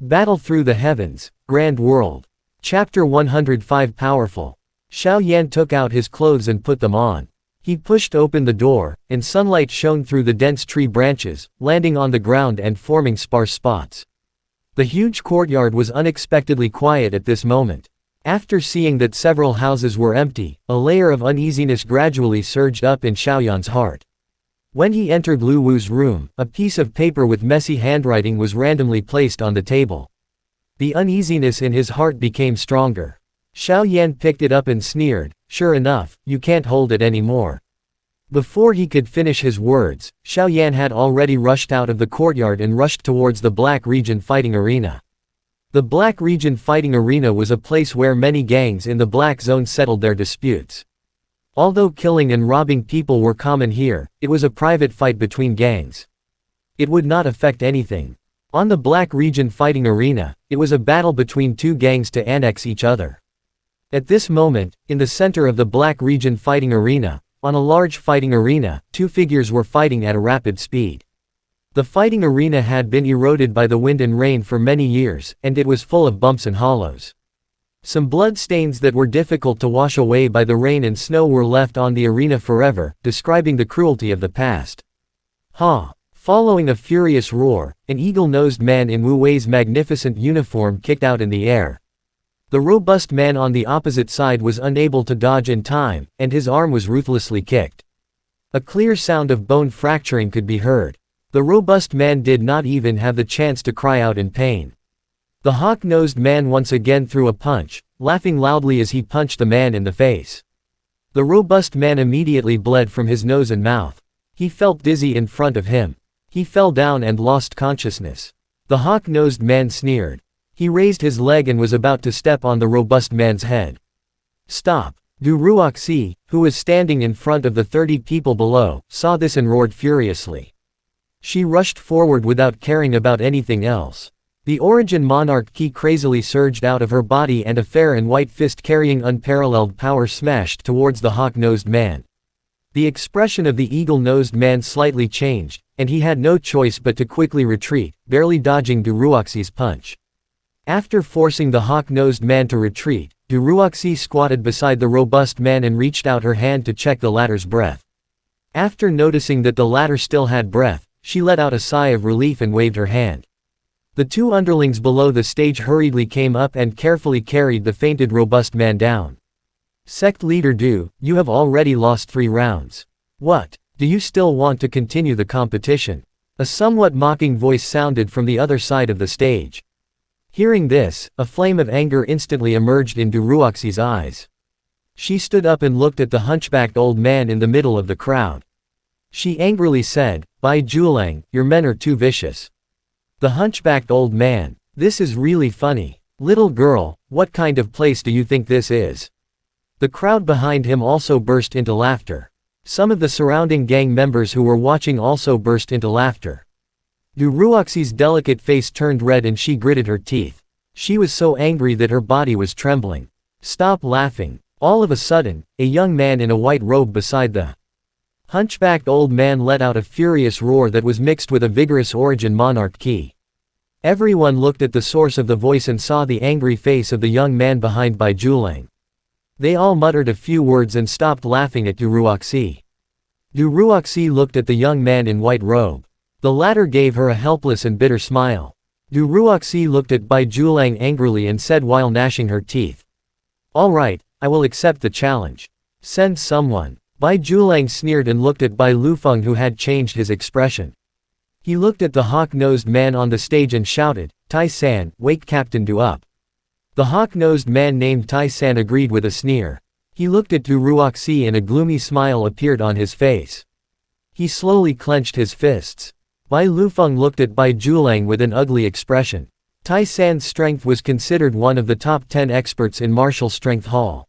Battle through the heavens, grand world. Chapter 105 Powerful. Xiao Yan took out his clothes and put them on. He pushed open the door, and sunlight shone through the dense tree branches, landing on the ground and forming sparse spots. The huge courtyard was unexpectedly quiet at this moment. After seeing that several houses were empty, a layer of uneasiness gradually surged up in Xiao Yan's heart. When he entered Lu Wu's room, a piece of paper with messy handwriting was randomly placed on the table. The uneasiness in his heart became stronger. Xiao Yan picked it up and sneered, "Sure enough, you can't hold it anymore." Before he could finish his words, Xiao Yan had already rushed out of the courtyard and rushed towards the Black Region fighting arena. The Black Region fighting arena was a place where many gangs in the Black Zone settled their disputes. Although killing and robbing people were common here, it was a private fight between gangs. It would not affect anything. On the Black Region fighting arena, it was a battle between two gangs to annex each other. At this moment, in the center of the Black Region fighting arena, on a large fighting arena, two figures were fighting at a rapid speed. The fighting arena had been eroded by the wind and rain for many years, and it was full of bumps and hollows. Some blood stains that were difficult to wash away by the rain and snow were left on the arena forever, describing the cruelty of the past. Ha! Following a furious roar, an eagle-nosed man in Wu Wei's magnificent uniform kicked out in the air. The robust man on the opposite side was unable to dodge in time, and his arm was ruthlessly kicked. A clear sound of bone fracturing could be heard. The robust man did not even have the chance to cry out in pain. The hawk-nosed man once again threw a punch, laughing loudly as he punched the man in the face. The robust man immediately bled from his nose and mouth. He felt dizzy in front of him. He fell down and lost consciousness. The hawk-nosed man sneered. He raised his leg and was about to step on the robust man's head. "Stop!" Du Ruoxi, who was standing in front of the 30 people below, saw this and roared furiously. She rushed forward without caring about anything else. The Origin Monarch Key crazily surged out of her body and a fair and white fist carrying unparalleled power smashed towards the hawk-nosed man. The expression of the eagle-nosed man slightly changed, and he had no choice but to quickly retreat, barely dodging Du Ruoxi's punch. After forcing the hawk-nosed man to retreat, Du Ruoxi squatted beside the robust man and reached out her hand to check the latter's breath. After noticing that the latter still had breath, she let out a sigh of relief and waved her hand. The two underlings below the stage hurriedly came up and carefully carried the fainted robust man down. "Sect Leader Du, you have already lost 3 rounds. What? Do you still want to continue the competition?" A somewhat mocking voice sounded from the other side of the stage. Hearing this, a flame of anger instantly emerged in Du Ruoxi's eyes. She stood up and looked at the hunchbacked old man in the middle of the crowd. She angrily said, "Bai Juelang, your men are too vicious." The hunchbacked old man, "This is really funny. Little girl, what kind of place do you think this is?" The crowd behind him also burst into laughter. Some of the surrounding gang members who were watching also burst into laughter. Du Ruoxi's delicate face turned red and she gritted her teeth. She was so angry that her body was trembling. "Stop laughing." All of a sudden, a young man in a white robe beside the hunchbacked old man let out a furious roar that was mixed with a vigorous Origin Monarch Key. Everyone looked at the source of the voice and saw the angry face of the young man behind Bai Juelang. They all muttered a few words and stopped laughing at Du Ruoxi. Du Ruoxi looked at the young man in white robe. The latter gave her a helpless and bitter smile. Du Ruoxi looked at Bai Juelang angrily and said while gnashing her teeth, "All right, I will accept the challenge. Send someone." Bai Juelang sneered and looked at Bai Lufeng who had changed his expression. He looked at the hawk-nosed man on the stage and shouted, "Tai San, wake Captain Du up." The hawk-nosed man named Tai San agreed with a sneer. He looked at Du Ruoxi and a gloomy smile appeared on his face. He slowly clenched his fists. Bai Lufeng looked at Bai Juelang with an ugly expression. Tai San's strength was considered one of the top 10 experts in martial strength hall.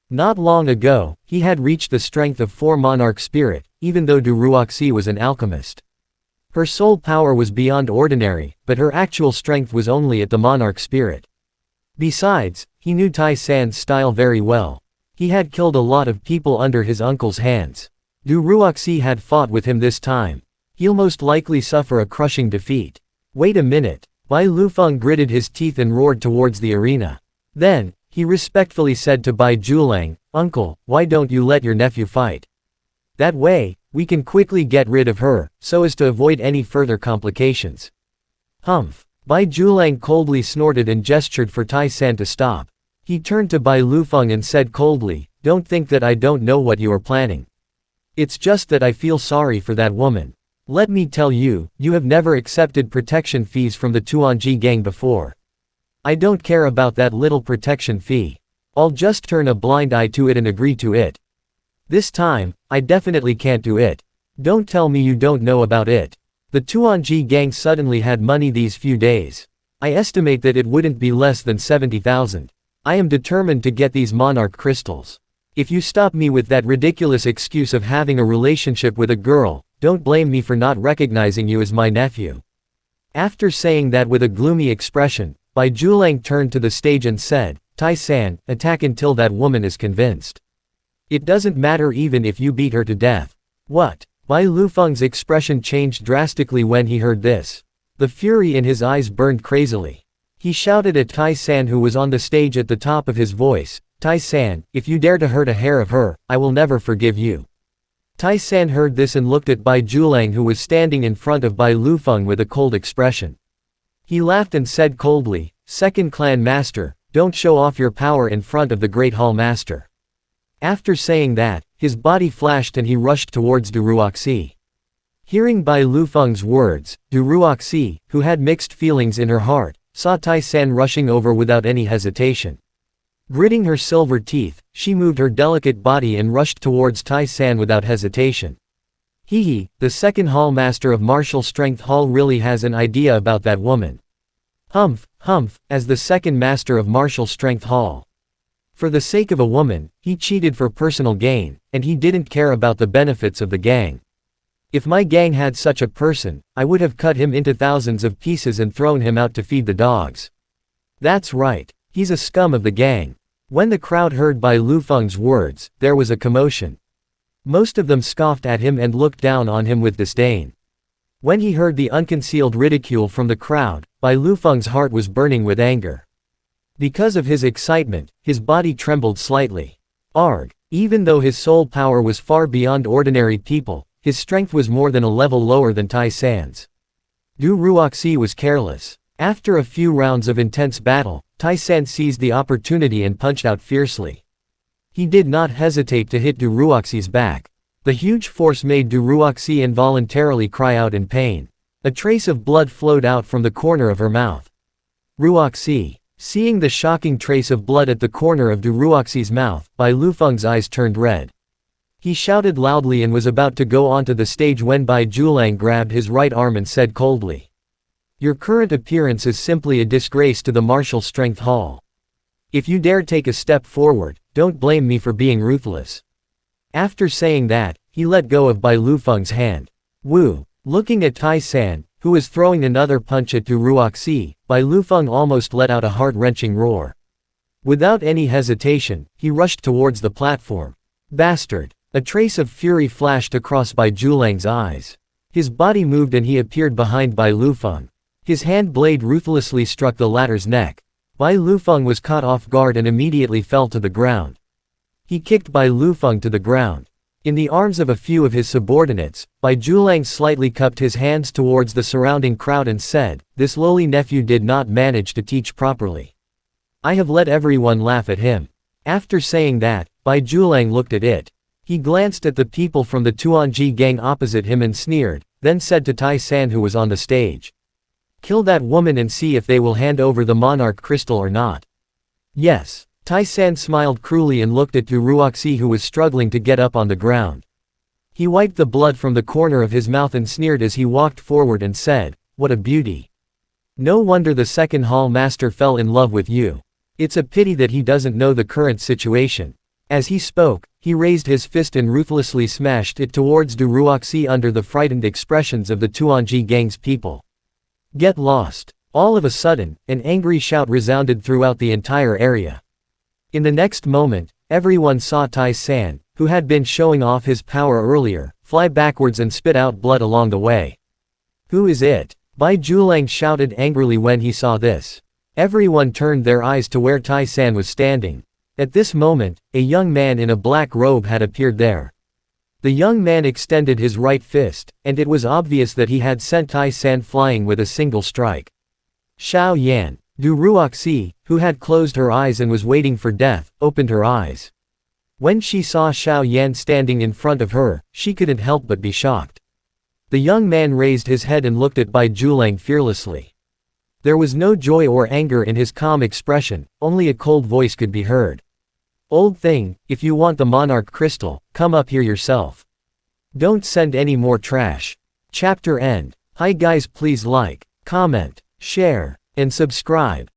Not long ago, he had reached the strength of 4 monarch spirit, even though Du Ruoxi was an alchemist. Her soul power was beyond ordinary, but her actual strength was only at the monarch spirit. Besides, he knew Tai San's style very well. He had killed a lot of people under his uncle's hands. Du Ruoxi had fought with him this time. He'll most likely suffer a crushing defeat. Wait a minute. Bai Lufeng gritted his teeth and roared towards the arena. Then, he respectfully said to Bai Julang, "Uncle, why don't you let your nephew fight? That way, we can quickly get rid of her, so as to avoid any further complications." Humph. Bai Julang coldly snorted and gestured for Tai San to stop. He turned to Bai Lufeng and said coldly, "Don't think that I don't know what you are planning. It's just that I feel sorry for that woman. Let me tell you, you have never accepted protection fees from the Tuanji gang before. I don't care about that little protection fee. I'll just turn a blind eye to it and agree to it. This time, I definitely can't do it. Don't tell me you don't know about it. The Tuanji gang suddenly had money these few days. I estimate that it wouldn't be less than 70,000. I am determined to get these monarch crystals. If you stop me with that ridiculous excuse of having a relationship with a girl, don't blame me for not recognizing you as my nephew." After saying that with a gloomy expression, Bai Julang turned to the stage and said, "Tai San, attack until that woman is convinced. It doesn't matter even if you beat her to death." "What?" Bai Lufeng's expression changed drastically when he heard this. The fury in his eyes burned crazily. He shouted at Tai San, who was on the stage at the top of his voice, "Tai San, if you dare to hurt a hair of her, I will never forgive you." Tai San heard this and looked at Bai Julang, who was standing in front of Bai Lufeng with a cold expression. He laughed and said coldly, "Second clan master, don't show off your power in front of the great hall master." After saying that, his body flashed and he rushed towards Du Ruoxi. Hearing Bai Lufeng's words, Du Ruoxi, who had mixed feelings in her heart, saw Tai San rushing over without any hesitation. Gritting her silver teeth, she moved her delicate body and rushed towards Tai San without hesitation. He, the second hall master of martial strength hall, really has an idea about that woman. Humph, humph, as the second master of martial strength hall. For the sake of a woman, he cheated for personal gain, and he didn't care about the benefits of the gang. If my gang had such a person, I would have cut him into thousands of pieces and thrown him out to feed the dogs. That's right. He's a scum of the gang. When the crowd heard Bai Lufeng's words, there was a commotion. Most of them scoffed at him and looked down on him with disdain. When he heard the unconcealed ridicule from the crowd, Bai Lufeng's heart was burning with anger. Because of his excitement, his body trembled slightly. Arg! Even though his soul power was far beyond ordinary people, his strength was more than a level lower than Tai San's. Du Ruoxi was careless. After a few rounds of intense battle, Tai San seized the opportunity and punched out fiercely. He did not hesitate to hit Du Ruoxi's back. The huge force made Du Ruoxi involuntarily cry out in pain. A trace of blood flowed out from the corner of her mouth. Ruoxi. Seeing the shocking trace of blood at the corner of Du Ruoxi's mouth, Bai Lufeng's eyes turned red. He shouted loudly and was about to go onto the stage when Bai Julang grabbed his right arm and said coldly, "Your current appearance is simply a disgrace to the Martial Strength Hall. If you dare take a step forward, don't blame me for being ruthless." After saying that, he let go of Bai Lufeng's hand. Wu. Looking at Tai San, who was throwing another punch at Du Ruoxi, Bai Lufeng almost let out a heart-wrenching roar. Without any hesitation, he rushed towards the platform. Bastard! A trace of fury flashed across Bai Julang's eyes. His body moved and he appeared behind Bai Lufeng. His hand blade ruthlessly struck the latter's neck. Bai Lufeng was caught off guard and immediately fell to the ground. He kicked Bai Lufeng to the ground. In the arms of a few of his subordinates, Bai Julang slightly cupped his hands towards the surrounding crowd and said, "This lowly nephew did not manage to teach properly. I have let everyone laugh at him." After saying that, Bai Julang looked at it. He glanced at the people from the Tuanji gang opposite him and sneered, then said to Tai San, who was on the stage, "Kill that woman and see if they will hand over the monarch crystal or not." "Yes." Tai San smiled cruelly and looked at Du Ruoxi, who was struggling to get up on the ground. He wiped the blood from the corner of his mouth and sneered as he walked forward and said, "What a beauty. No wonder the second hall master fell in love with you. It's a pity that he doesn't know the current situation." As he spoke, he raised his fist and ruthlessly smashed it towards Du Ruoxi under the frightened expressions of the Tuanji gang's people. "Get lost." All of a sudden, an angry shout resounded throughout the entire area. In the next moment, everyone saw Tai San, who had been showing off his power earlier, fly backwards and spit out blood along the way. "Who is it?" Bai Julang shouted angrily when he saw this. Everyone turned their eyes to where Tai San was standing. At this moment, a young man in a black robe had appeared there. The young man extended his right fist, and it was obvious that he had sent Tai San flying with a single strike. Xiao Yan, Du Ruoxi, who had closed her eyes and was waiting for death, opened her eyes. When she saw Xiao Yan standing in front of her, she couldn't help but be shocked. The young man raised his head and looked at Bai Julang fearlessly. There was no joy or anger in his calm expression, only a cold voice could be heard. Old thing, if you want the monarch crystal, come up here yourself. Don't send any more trash. Chapter end. Hi guys, please like, comment, share, and subscribe.